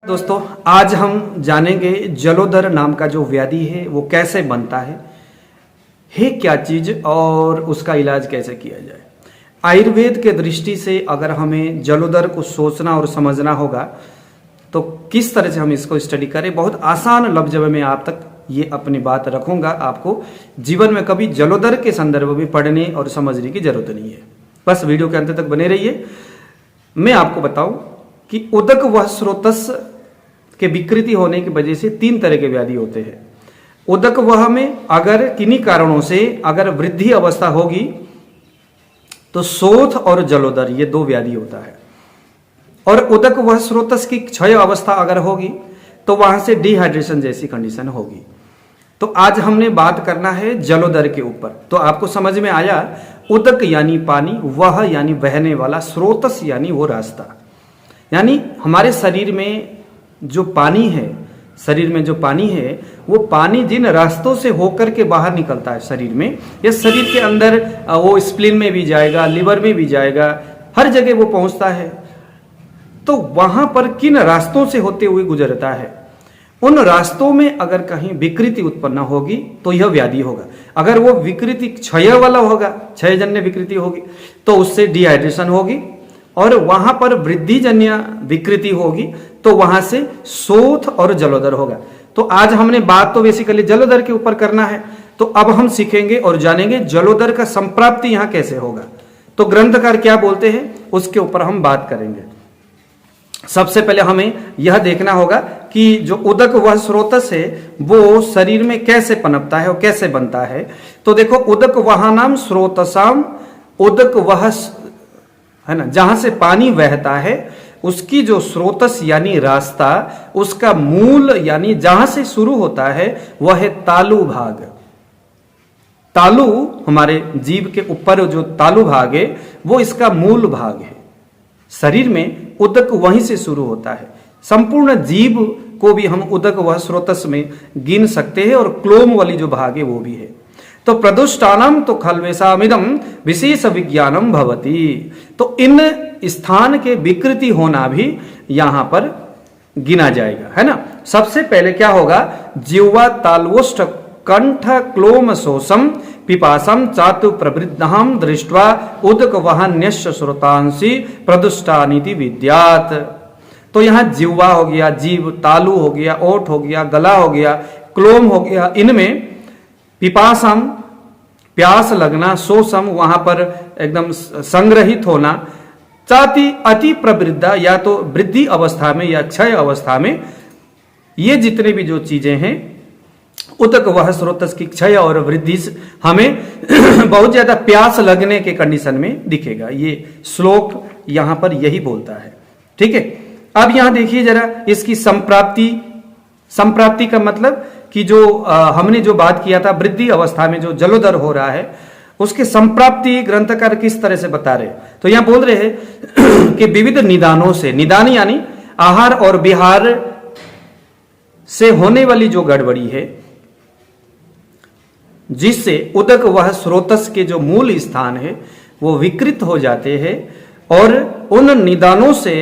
दोस्तों, आज हम जानेंगे जलोदर नाम का जो व्याधि है वो कैसे बनता है क्या चीज और उसका इलाज कैसे किया जाए। आयुर्वेद के दृष्टि से अगर हमें जलोदर को सोचना और समझना होगा तो किस तरह से हम इसको स्टडी करें, बहुत आसान लफ्ज़ में आप तक ये अपनी बात रखूंगा। आपको जीवन में कभी जलोदर के संदर्भ में पढ़ने और समझने की जरूरत नहीं है, बस वीडियो के अंत तक बने रहिए। मैं आपको बताऊं कि उदक व स्रोतस के विकृति होने की वजह से तीन तरह के व्याधि होते हैं। उदक वह में अगर किन्हीं कारणों से अगर वृद्धि अवस्था होगी तो शोथ और जलोदर ये दो व्याधि होता है, और उदक वह स्रोतस की क्षय अवस्था अगर होगी तो वहां से डिहाइड्रेशन जैसी कंडीशन होगी। तो आज हमने बात करना है जलोदर के ऊपर। तो आपको समझ में आया, उदक यानी पानी, वह यानी बहने वाला, स्रोतस यानी वो रास्ता, यानी हमारे शरीर में जो पानी है, शरीर में जो पानी है वो पानी जिन रास्तों से होकर के बाहर निकलता है शरीर में, या शरीर के अंदर वो स्प्लीन में भी जाएगा, लिवर में भी जाएगा, हर जगह वो पहुंचता है। तो वहां पर किन रास्तों से होते हुए गुजरता है, उन रास्तों में अगर कहीं विकृति उत्पन्न होगी तो यह व्याधि होगा। अगर वो विकृति क्षय वाला होगा, क्षयजन्य विकृति होगी तो उससे डिहाइड्रेशन होगी, और वहां पर वृद्धिजन्य विकृति होगी तो वहां से शोथ और जलोदर होगा। तो आज हमने बात तो बेसिकली जलोदर के ऊपर करना है, तो अब हम सीखेंगे और जानेंगे जलोदर का संप्राप्ति यहां कैसे होगा। तो ग्रंथकार क्या बोलते हैं उसके ऊपर हम बात करेंगे। सबसे पहले हमें यह देखना होगा कि जो उदक वह स्रोतस है वो शरीर में कैसे पनपता है और कैसे बनता है। तो देखो, उदक वह नाम स्रोतसाम, उदक वह है ना, जहां से पानी बहता है उसकी जो स्रोतस यानी रास्ता, उसका मूल यानी जहां से शुरू होता है वह है तालु भाग। तालु हमारे जीभ के ऊपर जो तालु भाग है वो इसका मूल भाग है। शरीर में उदक वहीं से शुरू होता है। संपूर्ण जीभ को भी हम उदक वह स्रोतस में गिन सकते हैं, और क्लोम वाली जो भाग है वो भी है। तो प्रदुष्टानम तो खलवेशामिदम विशेष विज्ञानम भवति। तो इन स्थान के विकृति होना भी यहां पर गिना जाएगा, है ना। सबसे पहले क्या होगा, जिह्वा तालवोष्ठ कंठ क्लोम शोषम पिपासम चातु प्रवृद्धम दृष्ट्वा उदक वहान्यश्च श्रोतांसी प्रदुष्टानीति विद्यात। तो यहां जिह्वा हो गया, जीव, तालु हो गया, ओठ हो गया, गला हो गया, क्लोम हो गया, इनमें पिपासम प्यास लगना, शोषम वहां पर एकदम संग्रहित होना, चाति अति प्रवृद्धा या तो वृद्धि अवस्था में या क्षय अवस्था में, ये जितने भी जो चीजें हैं उदक वह स्रोतस की क्षय और वृद्धि हमें बहुत ज्यादा प्यास लगने के कंडीशन में दिखेगा। ये श्लोक यहां पर यही बोलता है, ठीक है। अब यहां देखिए जरा इसकी संप्राप्ति। संप्राप्ति का मतलब कि जो हमने जो बात किया था वृद्धि अवस्था में जो जलोदर हो रहा है उसके संप्राप्ति ग्रंथकार किस तरह से बता रहे। तो यहां बोल रहे हैं कि विविध निदानों से, निदान यानी आहार और विहार से होने वाली जो गड़बड़ी है, जिससे उदक वह स्रोतस के जो मूल स्थान है वो विकृत हो जाते हैं, और उन निदानों से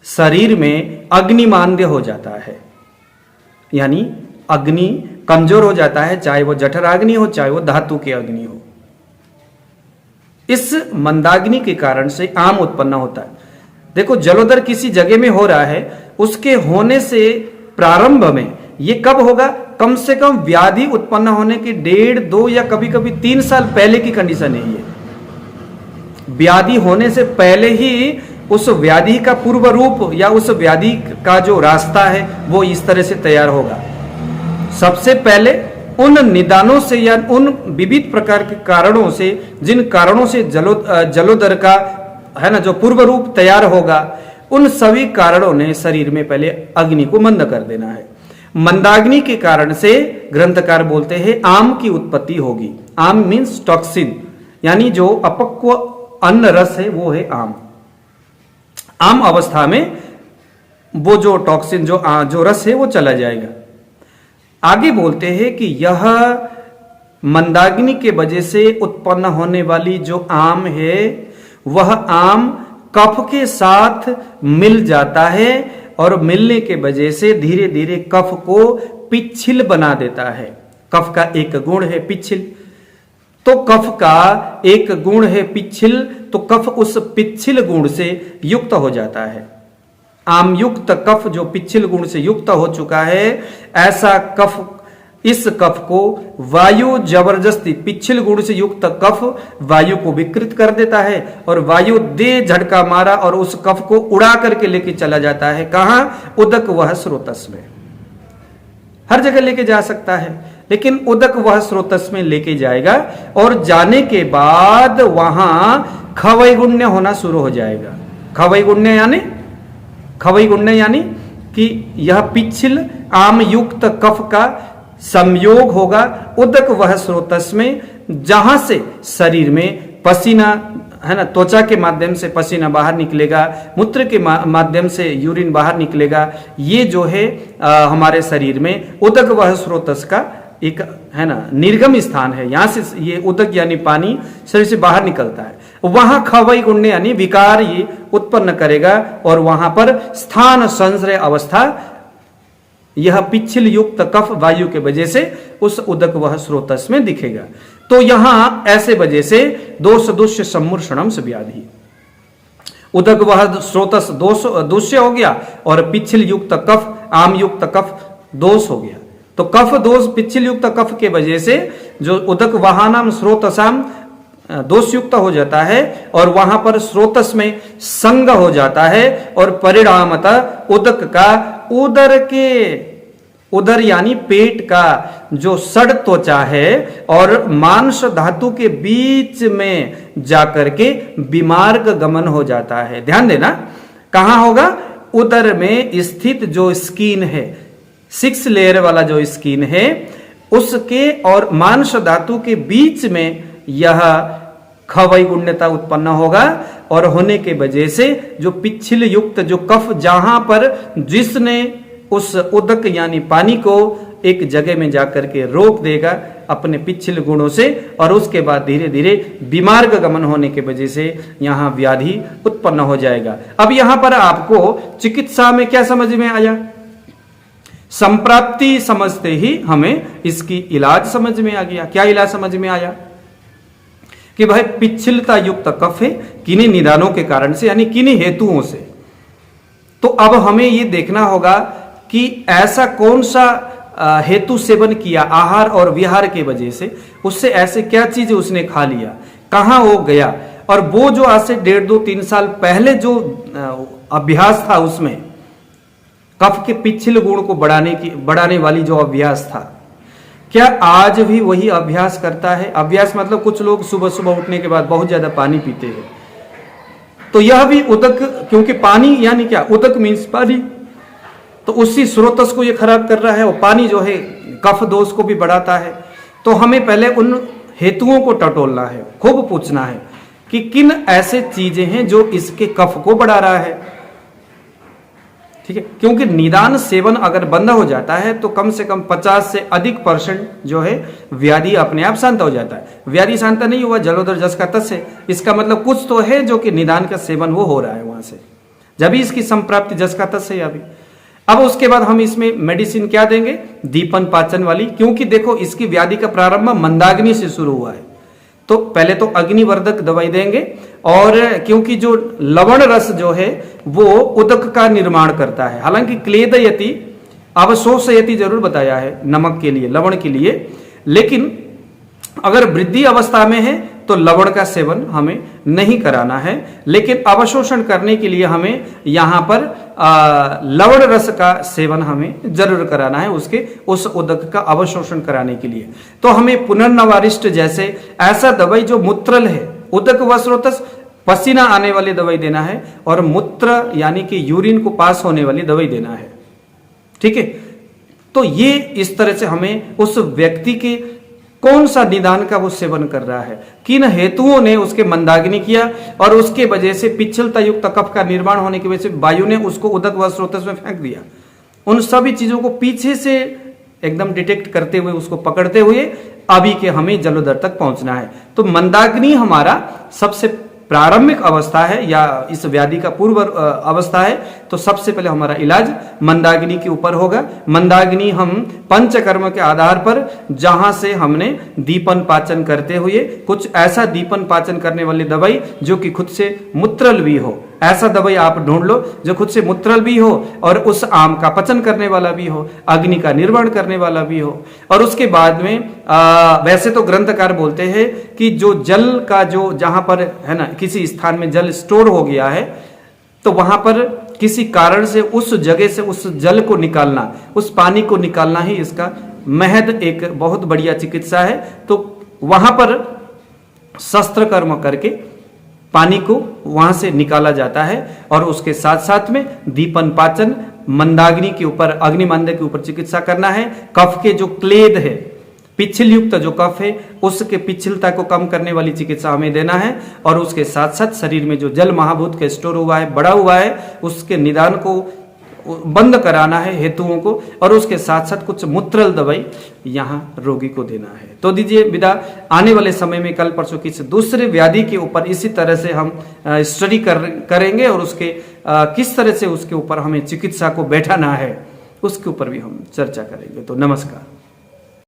शरीर में अग्निमांद्य हो जाता है, यानी अग्नि कमजोर हो जाता है, चाहे वो जठराग्नि हो चाहे वो धातु की अग्नि हो। इस मंदाग्नि के कारण से आम उत्पन्न होता है। देखो, जलोदर किसी जगह में हो रहा है, उसके होने से प्रारंभ में ये कब होगा, कम से कम व्याधि उत्पन्न होने के 1.5, 2 या कभी कभी 3 साल पहले की कंडीशन है ये। व्याधि होने से पहले ही उस व्याधि का पूर्व रूप या उस व्याधि का जो रास्ता है वो इस तरह से तैयार होगा। सबसे पहले उन निदानों से या उन विविध प्रकार के कारणों से, जिन कारणों से जलोदर का है ना जो पूर्व रूप तैयार होगा, उन सभी कारणों ने शरीर में पहले अग्नि को मंद कर देना है। मंदाग्नि के कारण से ग्रंथकार बोलते हैं आम की उत्पत्ति होगी। आम मीन्स टॉक्सिन, यानी जो अपक्व अन्न रस है वो है आम। आम अवस्था में वो जो टॉक्सिन जो रस है वो चला जाएगा। आगे बोलते हैं कि यह मंदाग्नि के वजह से उत्पन्न होने वाली जो आम है वह आम कफ के साथ मिल जाता है और मिलने के वजह से धीरे धीरे कफ को पिच्छिल बना देता है। कफ का एक गुण है पिच्छिल, तो कफ का एक गुण है पिच्छिल, तो कफ उस पिच्छिल गुण से युक्त हो जाता है। आमयुक्त कफ जो पिच्छिल गुण से युक्त हो चुका है, ऐसा कफ, इस कफ को वायु जबरदस्ती, पिच्छिल गुण से युक्त कफ वायु को विकृत कर देता है और वायु दे झटका मारा और उस कफ को उड़ा करके लेके चला जाता है। कहां? उदक वह स्रोतस में। हर जगह लेके जा सकता है, लेकिन उदक वह स्रोतस में लेके जाएगा और जाने के बाद वहां खवैगुण्य होना शुरू हो जाएगा। खवैगुण्य यानी कि यह पिच्छिल आमयुक्त कफ का संयोग होगा उदक वह स्रोतस में, जहां से शरीर में पसीना, है ना, त्वचा के माध्यम से पसीना बाहर निकलेगा, मूत्र के माध्यम से यूरिन बाहर निकलेगा। ये जो है हमारे शरीर में उदक वह स्रोतस का एक, है ना, निर्गम स्थान है। यहां से ये उदक यानी पानी शरीर से बाहर निकलता है। वहां खवैगुण्य यानी विकार ये उत्पन्न करेगा और वहां पर स्थान संश्रय अवस्था, यह पिच्छिल युक्त कफ वायु के वजह से उस उदक वह स्रोतस में दिखेगा। तो यहां ऐसे वजह से दोष दुष्य सम्मूर्षणम व्याधि, उदक वह स्रोतस दोष हो गया और पिच्छिल युक्त कफ आम युक्त कफ दोष हो गया। तो कफ दोष पिच्छिल युक्त कफ के वजह से जो उदक वहानाम स्रोतसाम दोष युक्त हो जाता है और वहां पर स्रोतस में संग हो जाता है और परिणामतः उदक का उदर यानी पेट का जो सड़ त्वचा है और मांस धातु के बीच में जाकर के विमार्ग गमन हो जाता है। ध्यान देना, कहां होगा? उदर में स्थित जो स्किन है, 6 लेयर वाला जो स्किन है, उसके और मांस धातु के बीच में यह खवैगुण्यता उत्पन्न होगा और होने के वजह से जो पिच्छिल युक्त जो कफ, जहां पर जिसने उस उदक यानी पानी को एक जगह में जाकर के रोक देगा अपने पिच्छिल गुणों से, और उसके बाद धीरे धीरे विमार्ग गमन होने के वजह से यहां व्याधि उत्पन्न हो जाएगा। अब यहां पर आपको चिकित्सा में क्या समझ में आया? संप्राप्ति समझते ही हमें इसकी इलाज समझ में आ गया। क्या इलाज समझ में आया? कि भाई पिच्छिलता युक्त कफ है किन्हीं निदानों के कारण से, यानी किन्हीं हेतुओं से। तो अब हमें यह देखना होगा कि ऐसा कौन सा हेतु सेवन किया आहार और विहार के वजह से, उससे ऐसे क्या चीज उसने खा लिया, कहां वो गया, और वो जो आज से 1.5, 2, 3 साल पहले जो अभ्यास था उसमें कफ के पिच्छिल गुण को बढ़ाने वाली जो अभ्यास था, क्या आज भी वही अभ्यास करता है? अभ्यास मतलब कुछ लोग सुबह सुबह उठने के बाद बहुत ज्यादा पानी पीते हैं, तो यह भी उदक, क्योंकि पानी यानी क्या, उदक मीन्स पानी, तो उसी स्रोतस को यह खराब कर रहा है और पानी जो है कफ दोष को भी बढ़ाता है। तो हमें पहले उन हेतुओं को टटोलना है, खूब पूछना है कि किन ऐसे चीजें हैं जो इसके कफ को बढ़ा रहा है। ठीक है, क्योंकि निदान सेवन अगर बंद हो जाता है तो कम से कम 50 से अधिक % जो है व्याधि अपने आप शांत हो जाता है। व्याधि शांत नहीं हुआ, जलोदर जस का तस है, इसका मतलब कुछ तो है जो कि निदान का सेवन वो हो रहा है वहां से, जब भी इसकी संप्राप्ति जस का तस है अभी। अब उसके बाद हम इसमें मेडिसिन क्या देंगे? दीपन पाचन वाली, क्योंकि देखो इसकी व्याधि का प्रारंभ मंदाग्नि से शुरू हुआ है, तो पहले तो अग्निवर्धक दवाई देंगे, और क्योंकि जो लवण रस जो है वो उदक का निर्माण करता है, हालांकि क्लेदयति अवशोषयति जरूर बताया है नमक के लिए, लवण के लिए, लेकिन अगर वृद्धि अवस्था में है तो लवण का सेवन हमें नहीं कराना है, लेकिन अवशोषण करने के लिए हमें यहां पर लवण रस का सेवन हमें जरूर कराना है, उसके उस उदक का अवशोषण कराने के लिए। तो हमें पुनर्नवारिष्ट जैसे ऐसा दवाई जो मूत्रल है, उदक व स्रोतस पसीना आने वाली दवाई देना है, और मूत्र यानी कि यूरिन को पास होने वाली दवाई देना है। ठीक है, तो ये इस तरह से हमें उस व्यक्ति के कौन सा निदान का वो सेवन कर रहा है, किन हेतुओं ने उसके मंदाग्नि किया और उसके वजह से पिच्छलता युक्त कफ का निर्माण होने की वजह से वायु ने उसको उदक व स्रोतस में फेंक दिया। उन सभी चीजों को पीछे से एकदम डिटेक्ट करते हुए, उसको पकड़ते हुए अभी के हमें जलोदर तक पहुंचना है। तो मंदाग्नि हमारा सबसे प्रारंभिक अवस्था है या इस व्याधि का पूर्व अवस्था है, तो सबसे पहले हमारा इलाज मंदाग्नि के ऊपर होगा। मंदाग्नि हम पंचकर्म के आधार पर जहां से हमने दीपन पाचन करते हुए कुछ ऐसा दीपन पाचन करने वाली दवाई जो कि खुद से मूत्रल भी हो, ऐसा दवाई आप ढूंढ लो जो खुद से मूत्रल भी हो और उस आम का पचन करने वाला भी हो, अग्नि का निर्वहन करने वाला भी हो। और उसके बाद में वैसे तो ग्रंथकार बोलते हैं कि जो जल का जो जहां पर है ना किसी स्थान में जल स्टोर हो गया है, तो वहां पर किसी कारण से उस जगह से उस जल को निकालना, उस पानी को निकालना ही इसका महद एक बहुत बढ़िया चिकित्सा है। तो वहां पर शस्त्र कर्म करके पानी को वहां से निकाला जाता है और उसके साथ साथ में दीपन पाचन मंदाग्नि के ऊपर, अग्निमंद के ऊपर चिकित्सा करना है। कफ के जो क्लेद है, पिछल युक्त जो कफ है, उसके पिछलता को कम करने वाली चिकित्सा हमें देना है। और उसके साथ साथ शरीर में जो जल महाभूत के स्टोर हुआ है, बड़ा हुआ है, उसके निदान को बंद कराना है हेतुओं को। और उसके साथ साथ कुछ मूत्रल दवाई यहाँ रोगी को देना है। तो दीजिए विदा। आने वाले समय में कल परसों किसी दूसरे व्याधि के ऊपर इसी तरह से हम स्टडी करेंगे और उसके किस तरह से उसके ऊपर हमें चिकित्सा को बैठाना है उसके ऊपर भी हम चर्चा करेंगे। तो नमस्कार।